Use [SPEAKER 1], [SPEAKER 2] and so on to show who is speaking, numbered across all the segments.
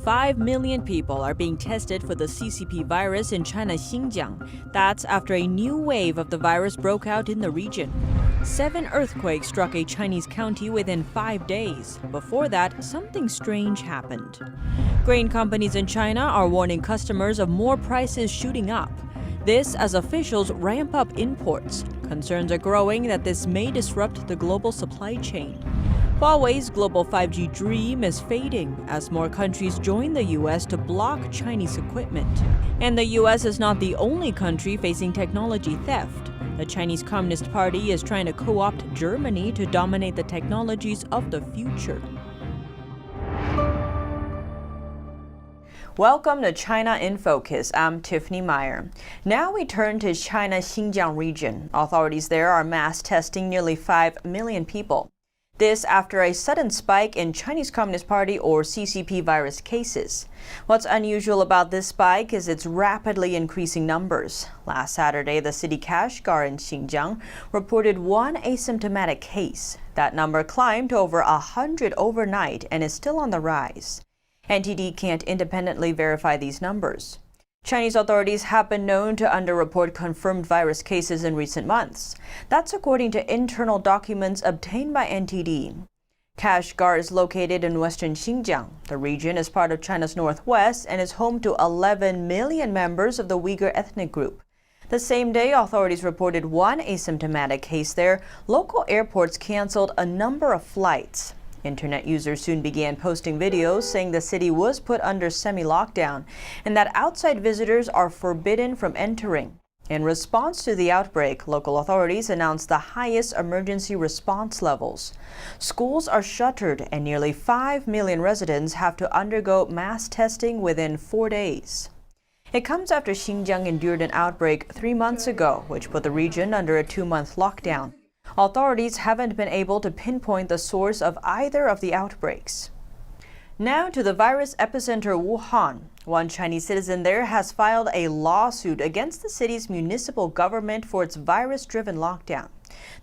[SPEAKER 1] 5 million people are being tested for the CCP virus in China's Xinjiang. That's after a new wave of the virus broke out in the region. 7 earthquakes struck a Chinese county within 5 days. Before that, something strange happened. Grain companies in China are warning customers of more prices shooting up. This as officials ramp up imports. Concerns are growing that this may disrupt the global supply chain. Huawei's global 5G dream is fading as more countries join the U.S. to block Chinese equipment. And the U.S. is not the only country facing technology theft. The Chinese Communist Party is trying to co-opt Germany to dominate the technologies of the future. Welcome to China in Focus. I'm Tiffany Meyer. Now we turn to China's Xinjiang region. Authorities there are mass testing nearly 5 million people. This after a sudden spike in Chinese Communist Party or CCP virus cases. What's unusual about this spike is its rapidly increasing numbers. Last Saturday, the city Kashgar in Xinjiang reported 1 asymptomatic case. That number climbed to over 100 overnight and is still on the rise. NTD can't independently verify these numbers. Chinese authorities have been known to underreport confirmed virus cases in recent months. That's according to internal documents obtained by NTD. Kashgar is located in western Xinjiang. The region is part of China's northwest and is home to 11 million members of the Uyghur ethnic group. The same day, authorities reported 1 asymptomatic case there. Local airports canceled a number of flights. Internet users soon began posting videos saying the city was put under semi-lockdown and that outside visitors are forbidden from entering. In response to the outbreak, local authorities announced the highest emergency response levels. Schools are shuttered and nearly 5 million residents have to undergo mass testing within 4 days. It comes after Xinjiang endured an outbreak 3 months ago, which put the region under a 2-month lockdown. Authorities haven't been able to pinpoint the source of either of the outbreaks. Now to the virus epicenter Wuhan. One Chinese citizen there has filed a lawsuit against the city's municipal government for its virus-driven lockdown.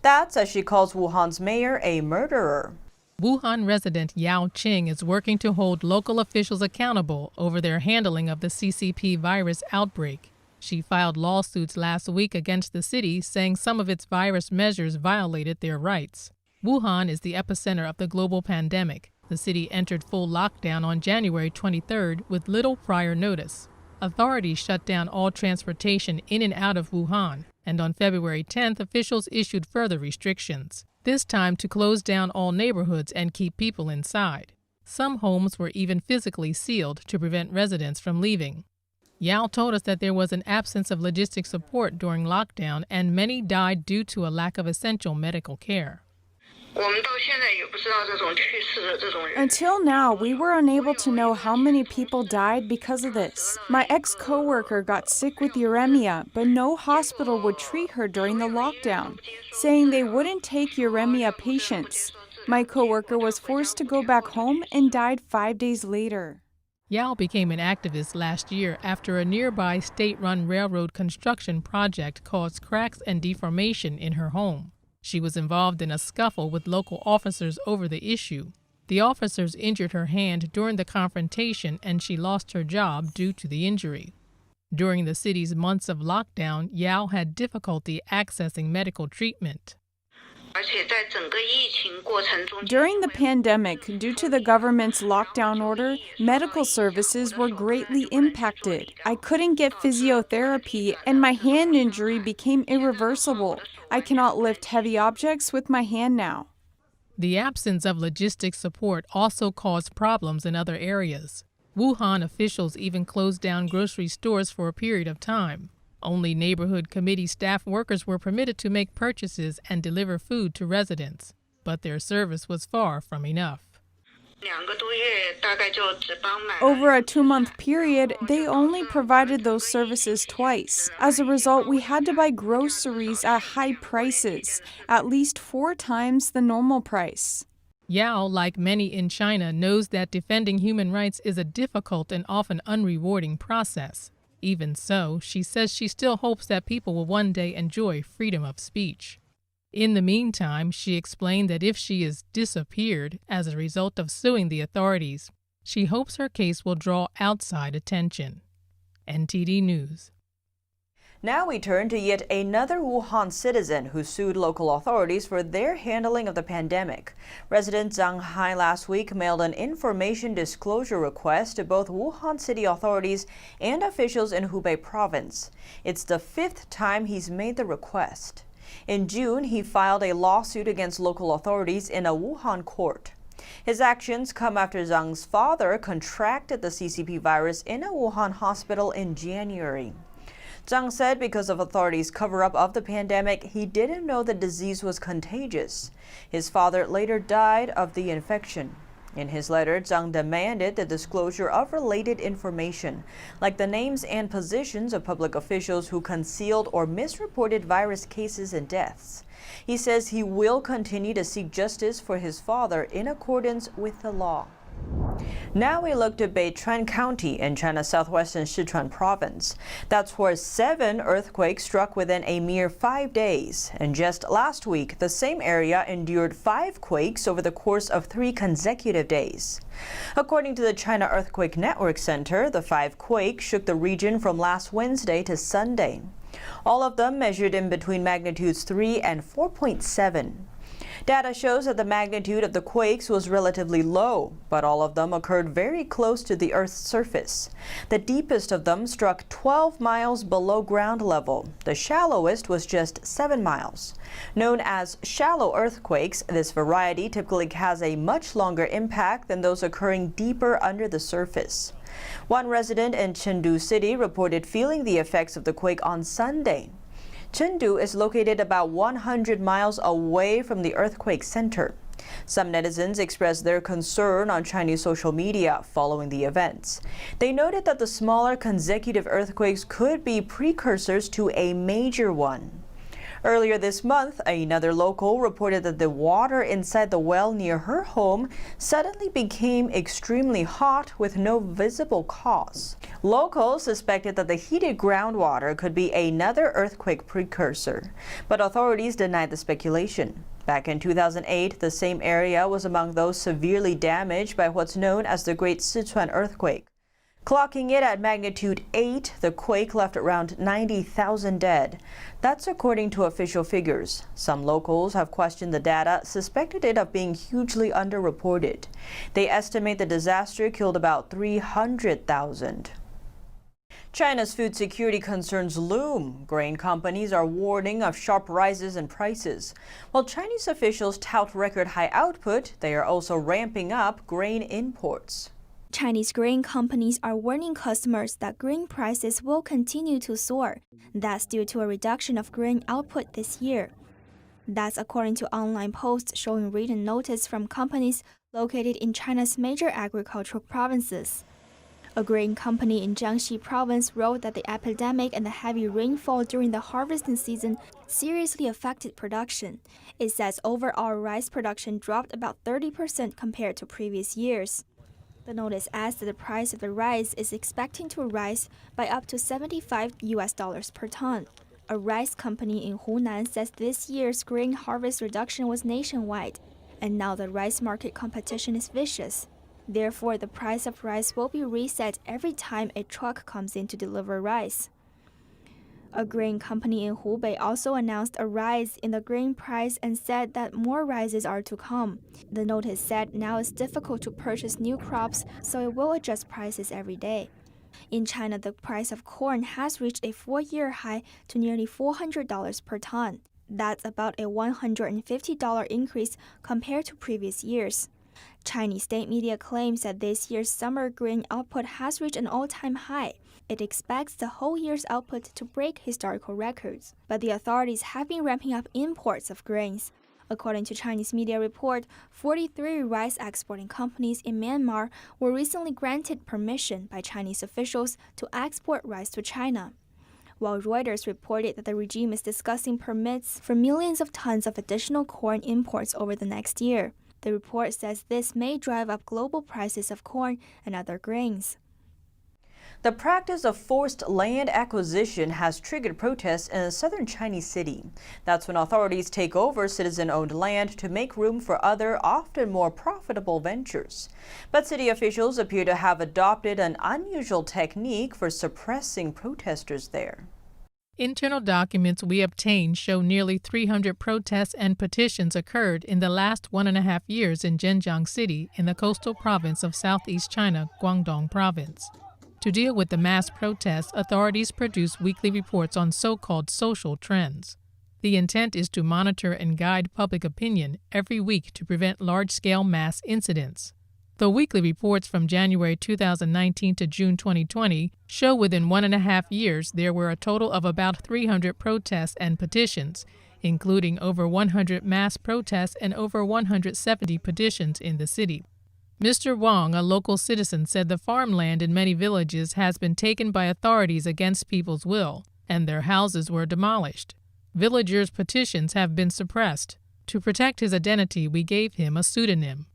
[SPEAKER 1] That's as she calls Wuhan's mayor a murderer.
[SPEAKER 2] Wuhan resident Yao Qing is working to hold local officials accountable over their handling of the CCP virus outbreak. She filed lawsuits last week against the city, saying some of its virus measures violated their rights. Wuhan is the epicenter of the global pandemic. The city entered full lockdown on January 23rd with little prior notice. Authorities shut down all transportation in and out of Wuhan, and on February 10th, officials issued further restrictions, this time to close down all neighborhoods and keep people inside. Some homes were even physically sealed to prevent residents from leaving. Yao told us that there was an absence of logistic support during lockdown and many died due to a lack of essential medical care.
[SPEAKER 3] Until now, we were unable to know how many people died because of this. My ex-coworker got sick with uremia, but no hospital would treat her during the lockdown, saying they wouldn't take uremia patients. My coworker was forced to go back home and died 5 days later.
[SPEAKER 2] Yao became an activist last year after a nearby state-run railroad construction project caused cracks and deformation in her home. She was involved in a scuffle with local officers over the issue. The officers injured her hand during the confrontation and she lost her job due to the injury. During the city's months of lockdown, Yao had difficulty accessing medical treatment.
[SPEAKER 3] During the pandemic, due to the government's lockdown order, medical services were greatly impacted. I couldn't get physiotherapy and my hand injury became irreversible. I cannot lift heavy objects with my hand now.
[SPEAKER 2] The absence of logistic support also caused problems in other areas. Wuhan officials even closed down grocery stores for a period of time. Only neighborhood committee staff workers were permitted to make purchases and deliver food to residents, but their service was far from enough.
[SPEAKER 3] Over a 2-month period, they only provided those services twice. As a result, we had to buy groceries at high prices, at least 4 times the normal price.
[SPEAKER 2] Yao, like many in China, knows that defending human rights is a difficult and often unrewarding process. Even so, she says she still hopes that people will one day enjoy freedom of speech. In the meantime, she explained that if she is disappeared as a result of suing the authorities, She hopes her case will draw outside attention. NTD News.
[SPEAKER 1] Now we turn to yet another Wuhan citizen who sued local authorities for their handling of the pandemic. Resident Zhang Hai last week mailed an information disclosure request to both Wuhan city authorities and officials in Hubei province. It's the 5th time he's made the request. In June, he filed a lawsuit against local authorities in a Wuhan court. His actions come after Zhang's father contracted the CCP virus in a Wuhan hospital in January. Zhang said because of authorities' cover-up of the pandemic, he didn't know the disease was contagious. His father later died of the infection. In his letter, Zhang demanded the disclosure of related information, like the names and positions of public officials who concealed or misreported virus cases and deaths. He says he will continue to seek justice for his father in accordance with the law. Now we look to Beichuan County in China's southwestern Sichuan province. That's where 7 earthquakes struck within a mere 5 days. And just last week, the same area endured 5 quakes over the course of 3 consecutive days. According to the China Earthquake Network Center, the 5 quakes shook the region from last Wednesday to Sunday. All of them measured in between magnitudes 3 and 4.7. Data shows that the magnitude of the quakes was relatively low, but all of them occurred very close to the Earth's surface. The deepest of them struck 12 miles below ground level. The shallowest was just 7 miles. Known as shallow earthquakes, this variety typically has a much longer impact than those occurring deeper under the surface. One resident in Chengdu City reported feeling the effects of the quake on Sunday. Chengdu is located about 100 miles away from the earthquake center. Some netizens expressed their concern on Chinese social media following the events. They noted that the smaller consecutive earthquakes could be precursors to a major one. Earlier this month, another local reported that the water inside the well near her home suddenly became extremely hot with no visible cause. Locals suspected that the heated groundwater could be another earthquake precursor, but authorities denied the speculation. Back in 2008, the same area was among those severely damaged by what's known as the Great Sichuan Earthquake. Clocking it at magnitude 8, the quake left around 90,000 dead. That's according to official figures. Some locals have questioned the data, suspected it of being hugely underreported. They estimate the disaster killed about 300,000. China's food security concerns loom. Grain companies are warning of sharp rises in prices. While Chinese officials tout record high output, they are also ramping up grain imports.
[SPEAKER 4] Chinese grain companies are warning customers that grain prices will continue to soar. That's due to a reduction of grain output this year. That's according to online posts showing written notice from companies located in China's major agricultural provinces. A grain company in Jiangxi province wrote that the epidemic and the heavy rainfall during the harvesting season seriously affected production. It says overall rice production dropped about 30% compared to previous years. The notice adds that the price of the rice is expecting to rise by up to $75 per ton. A rice company in Hunan says this year's grain harvest reduction was nationwide, and now the rice market competition is vicious. Therefore, the price of rice will be reset every time a truck comes in to deliver rice. A grain company in Hubei also announced a rise in the grain price and said that more rises are to come. The notice said now it's difficult to purchase new crops, so it will adjust prices every day. In China, the price of corn has reached a 4-year high to nearly $400 per ton. That's about a $150 increase compared to previous years. Chinese state media claims that this year's summer grain output has reached an all-time high. It expects the whole year's output to break historical records. But the authorities have been ramping up imports of grains. According to Chinese media report, 43 rice exporting companies in Myanmar were recently granted permission by Chinese officials to export rice to China, while Reuters reported that the regime is discussing permits for millions of tons of additional corn imports over the next year. The report says this may drive up global prices of corn and other grains.
[SPEAKER 1] The practice of forced land acquisition has triggered protests in a southern Chinese city. That's when authorities take over citizen-owned land to make room for other, often more profitable ventures. But city officials appear to have adopted an unusual technique for suppressing protesters there.
[SPEAKER 2] Internal documents we obtained show nearly 300 protests and petitions occurred in the last 1.5 years in Xinjiang City in the coastal province of southeast China, Guangdong Province. To deal with the mass protests, authorities produce weekly reports on so-called social trends. The intent is to monitor and guide public opinion every week to prevent large-scale mass incidents. The weekly reports from January 2019 to June 2020 show within 1.5 years there were a total of about 300 protests and petitions, including over 100 mass protests and over 170 petitions in the city. Mr. Wang, a local citizen, said the farmland in many villages has been taken by authorities against people's will, and their houses were demolished. Villagers' petitions have been suppressed. To protect his identity, we gave him a pseudonym.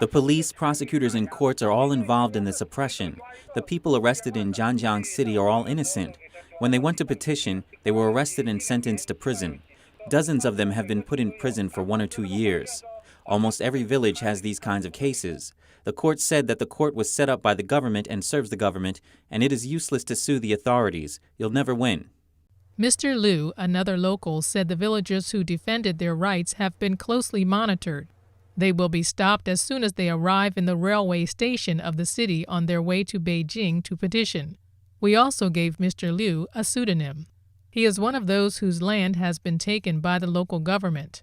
[SPEAKER 5] The police, prosecutors, and courts are all involved in the suppression. The people arrested in Xinjiang City are all innocent. When they went to petition, they were arrested and sentenced to prison. Dozens of them have been put in prison for 1 or 2 years. Almost every village has these kinds of cases. The court said that the court was set up by the government and serves the government, and it is useless to sue the authorities. You'll never win.
[SPEAKER 2] Mr. Liu, another local, said the villagers who defended their rights have been closely monitored. They will be stopped as soon as they arrive in the railway station of the city on their way to Beijing to petition. We also gave Mr. Liu a pseudonym. He is one of those whose land has been taken by the local government.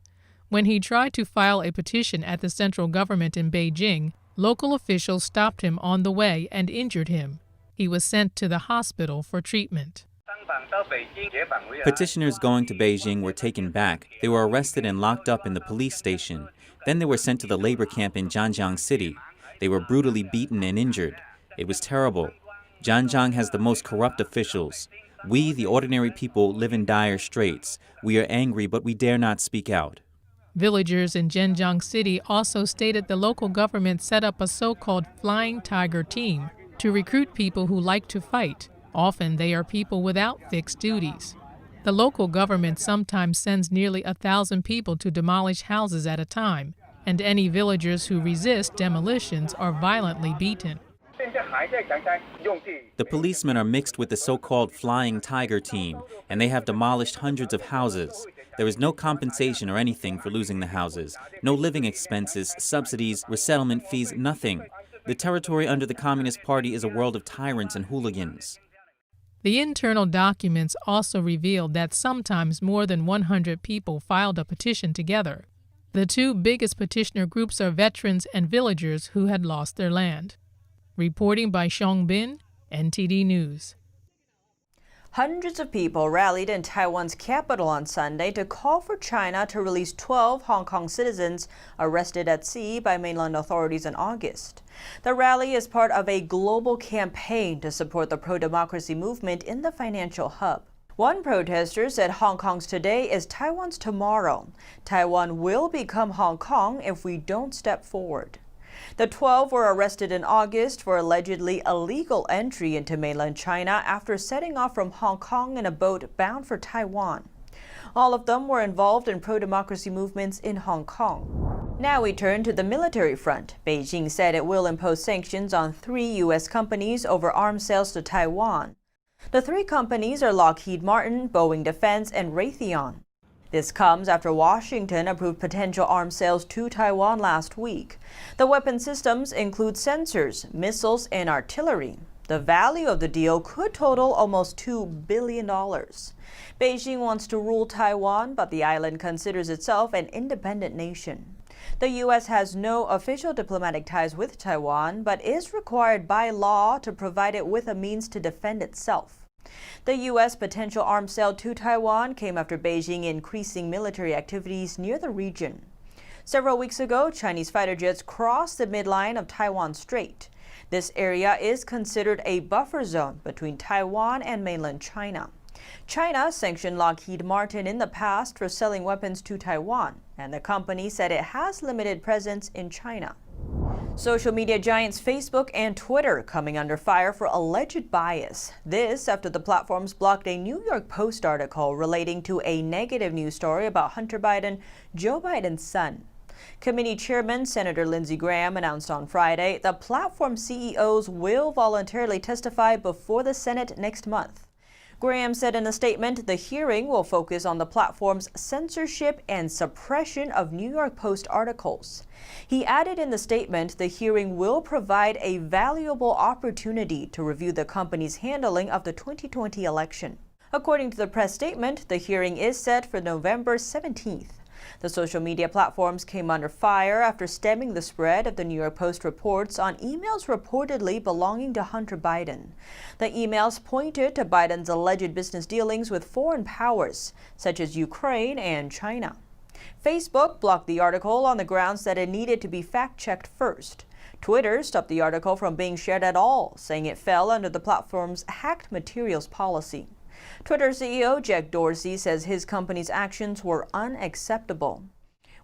[SPEAKER 2] When he tried to file a petition at the central government in Beijing, local officials stopped him on the way and injured him. He was sent to the hospital for treatment.
[SPEAKER 5] Petitioners going to Beijing were taken back. They were arrested and locked up in the police station. Then they were sent to the labor camp in Xinjiang City. They were brutally beaten and injured. It was terrible. Xinjiang has the most corrupt officials. We, the ordinary people, live in dire straits. We are angry, but we dare not speak out.
[SPEAKER 2] Villagers in Xinjiang City also stated the local government set up a so-called Flying Tiger team to recruit people who like to fight. Often they are people without fixed duties. The local government sometimes sends nearly 1,000 people to demolish houses at a time, and any villagers who resist demolitions are violently beaten.
[SPEAKER 5] The policemen are mixed with the so-called Flying Tiger team, and they have demolished hundreds of houses. There is no compensation or anything for losing the houses, no living expenses, subsidies, resettlement fees, nothing. The territory under the Communist Party is a world of tyrants and hooligans.
[SPEAKER 2] The internal documents also revealed that sometimes more than 100 people filed a petition together. The two biggest petitioner groups are veterans and villagers who had lost their land. Reporting by Xiong Bin, NTD News.
[SPEAKER 1] Hundreds of people rallied in Taiwan's capital on Sunday to call for China to release 12 Hong Kong citizens arrested at sea by mainland authorities in August. The rally is part of a global campaign to support the pro-democracy movement in the financial hub. One protester said Hong Kong's today is Taiwan's tomorrow. Taiwan will become Hong Kong if we don't step forward. The 12 were arrested in August for allegedly illegal entry into mainland China after setting off from Hong Kong in a boat bound for Taiwan. All of them were involved in pro-democracy movements in Hong Kong. Now we turn to the military front. Beijing said it will impose sanctions on 3 U.S. companies over arms sales to Taiwan. The 3 companies are Lockheed Martin, Boeing Defense, and Raytheon. This comes after Washington approved potential arms sales to Taiwan last week. The weapon systems include sensors, missiles, and artillery. The value of the deal could total almost $2 billion. Beijing wants to rule Taiwan, but the island considers itself an independent nation. The U.S. has no official diplomatic ties with Taiwan, but is required by law to provide it with a means to defend itself. The U.S. potential arms sale to Taiwan came after Beijing increasing military activities near the region. Several weeks ago, Chinese fighter jets crossed the midline of Taiwan Strait. This area is considered a buffer zone between Taiwan and mainland China. China sanctioned Lockheed Martin in the past for selling weapons to Taiwan, and the company said it has limited presence in China. Social media giants Facebook and Twitter coming under fire for alleged bias. This after the platforms blocked a New York Post article relating to a negative news story about Hunter Biden, Joe Biden's son. Committee Chairman Senator Lindsey Graham announced on Friday the platform CEOs will voluntarily testify before the Senate next month. Graham said in a statement the hearing will focus on the platform's censorship and suppression of New York Post articles. He added in the statement the hearing will provide a valuable opportunity to review the company's handling of the 2020 election. According to the press statement, the hearing is set for November 17th. The social media platforms came under fire after stemming the spread of the New York Post reports on emails reportedly belonging to Hunter Biden. The emails pointed to Biden's alleged business dealings with foreign powers, such as Ukraine and China. Facebook blocked the article on the grounds that it needed to be fact-checked first. Twitter stopped the article from being shared at all, saying it fell under the platform's hacked materials policy. Twitter CEO Jack Dorsey says his company's actions were unacceptable.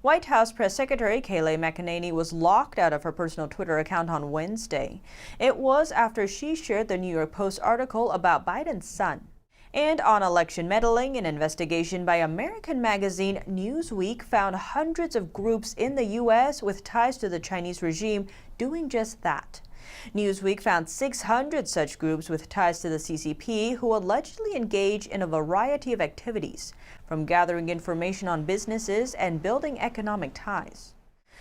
[SPEAKER 1] White House Press Secretary Kayleigh McEnany was locked out of her personal Twitter account on Wednesday. It was after she shared the New York Post article about Biden's son. And on election meddling, an investigation by American magazine Newsweek found hundreds of groups in the U.S. with ties to the Chinese regime doing just that. Newsweek found 600 such groups with ties to the CCP who allegedly engage in a variety of activities, from gathering information on businesses and building economic ties.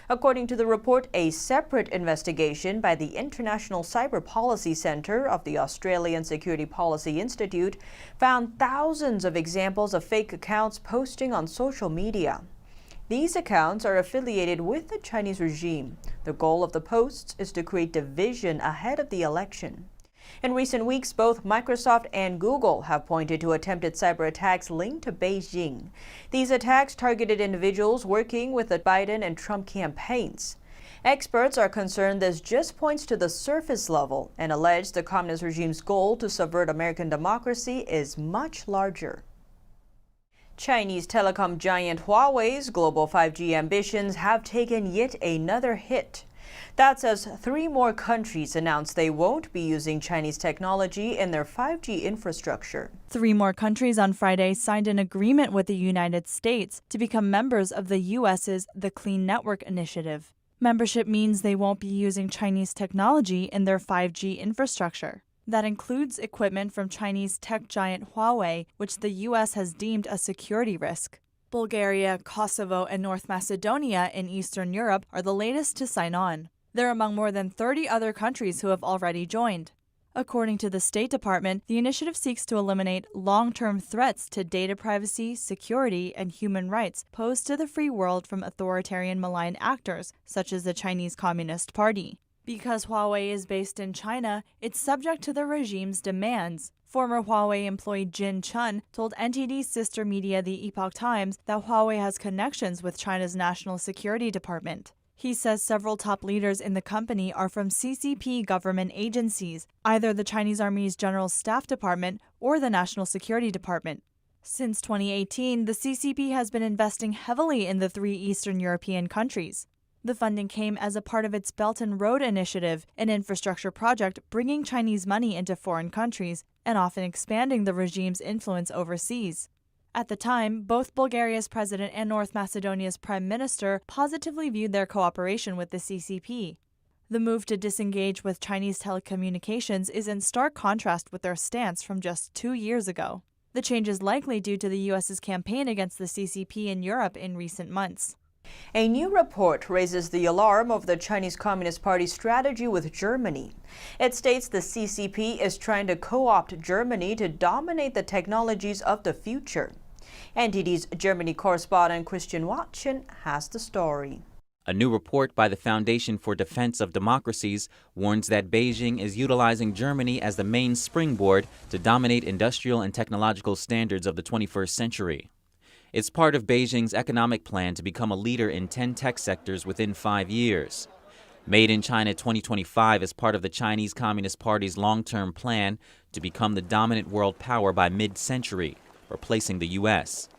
[SPEAKER 1] According to the report, a separate investigation by the International Cyber Policy Center of the Australian Security Policy Institute found thousands of examples of fake accounts posting on social media. These accounts are affiliated with the Chinese regime. The goal of the posts is to create division ahead of the election. In recent weeks, both Microsoft and Google have pointed to attempted cyber attacks linked to Beijing. These attacks targeted individuals working with the Biden and Trump campaigns. Experts are concerned this just points to the surface level and allege the communist regime's goal to subvert American democracy is much larger. Chinese telecom giant Huawei's global 5G ambitions have taken yet another hit. That's as 3 more countries announced they won't be using Chinese technology in their 5G infrastructure.
[SPEAKER 6] 3 more countries on Friday signed an agreement with the United States to become members of the U.S.'s The Clean Network Initiative. Membership means they won't be using Chinese technology in their 5G infrastructure. That includes equipment from Chinese tech giant Huawei, which the U.S. has deemed a security risk. Bulgaria, Kosovo, and North Macedonia in Eastern Europe are the latest to sign on. They're among more than 30 other countries who have already joined. According to the State Department, the initiative seeks to eliminate long-term threats to data privacy, security, and human rights posed to the free world from authoritarian malign actors, such as the Chinese Communist Party. Because Huawei is based in China, it's subject to the regime's demands. Former Huawei employee Jin Chun told NTD's sister media The Epoch Times that Huawei has connections with China's National Security Department. He says several top leaders in the company are from CCP government agencies, either the Chinese Army's General Staff Department or the National Security Department. Since 2018, the CCP has been investing heavily in the 3 Eastern European countries. The funding came as a part of its Belt and Road Initiative, an infrastructure project bringing Chinese money into foreign countries and often expanding the regime's influence overseas. At the time, both Bulgaria's president and North Macedonia's prime minister positively viewed their cooperation with the CCP. The move to disengage with Chinese telecommunications is in stark contrast with their stance from just 2 years ago. The change is likely due to the U.S.'s campaign against the CCP in Europe in recent months.
[SPEAKER 1] A new report raises the alarm over the Chinese Communist Party's strategy with Germany. It states the CCP is trying to co-opt Germany to dominate the technologies of the future. NTD's Germany correspondent Christian Watson has the story.
[SPEAKER 5] A new report by the Foundation for Defense of Democracies warns that Beijing is utilizing Germany as the main springboard to dominate industrial and technological standards of the 21st century. It's part of Beijing's economic plan to become a leader in 10 tech sectors within 5 years. Made in China 2025 is part of the Chinese Communist Party's long-term plan to become the dominant world power by mid-century, replacing the U.S.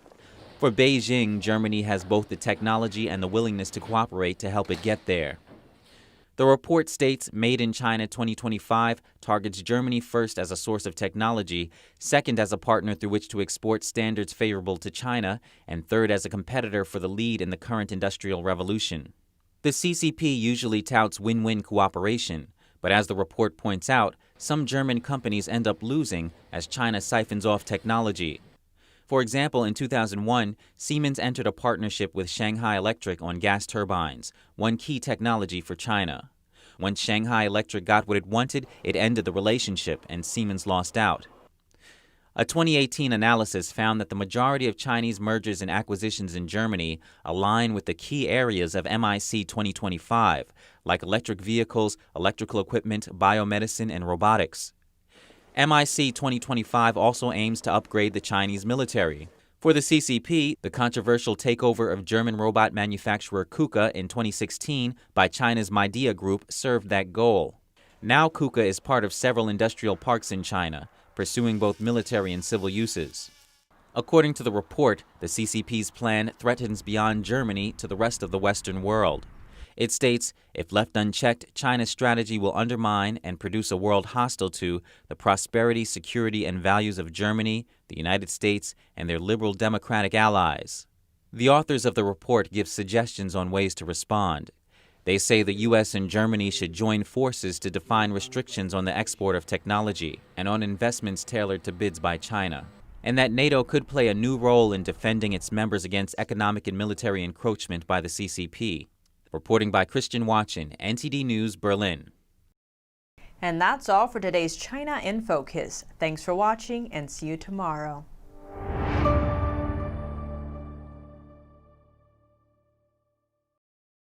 [SPEAKER 5] For Beijing, Germany has both the technology and the willingness to cooperate to help it get there. The report states Made in China 2025 targets Germany first as a source of technology, second as a partner through which to export standards favorable to China, and third as a competitor for the lead in the current industrial revolution. The CCP usually touts win-win cooperation, but as the report points out, some German companies end up losing as China siphons off technology. For example, in 2001, Siemens entered a partnership with Shanghai Electric on gas turbines, one key technology for China. Once Shanghai Electric got what it wanted, it ended the relationship and Siemens lost out. A 2018 analysis found that the majority of Chinese mergers and acquisitions in Germany align with the key areas of MIC 2025, like electric vehicles, electrical equipment, biomedicine, and robotics. MIC 2025 also aims to upgrade the Chinese military. For the CCP, the controversial takeover of German robot manufacturer KUKA in 2016 by China's Midea Group served that goal. Now KUKA is part of several industrial parks in China, pursuing both military and civil uses. According to the report, the CCP's plan threatens beyond Germany to the rest of the Western world. It states, if left unchecked, China's strategy will undermine and produce a world hostile to the prosperity, security, and values of Germany, the United States, and their liberal democratic allies. The authors of the report give suggestions on ways to respond. They say the U.S. and Germany should join forces to define restrictions on the export of technology and on investments tailored to bids by China, and that NATO could play a new role in defending its members against economic and military encroachment by the CCP. Reporting by Christian Watchin, NTD News, Berlin.
[SPEAKER 1] And that's all for today's China in Focus. Thanks for watching and see you tomorrow.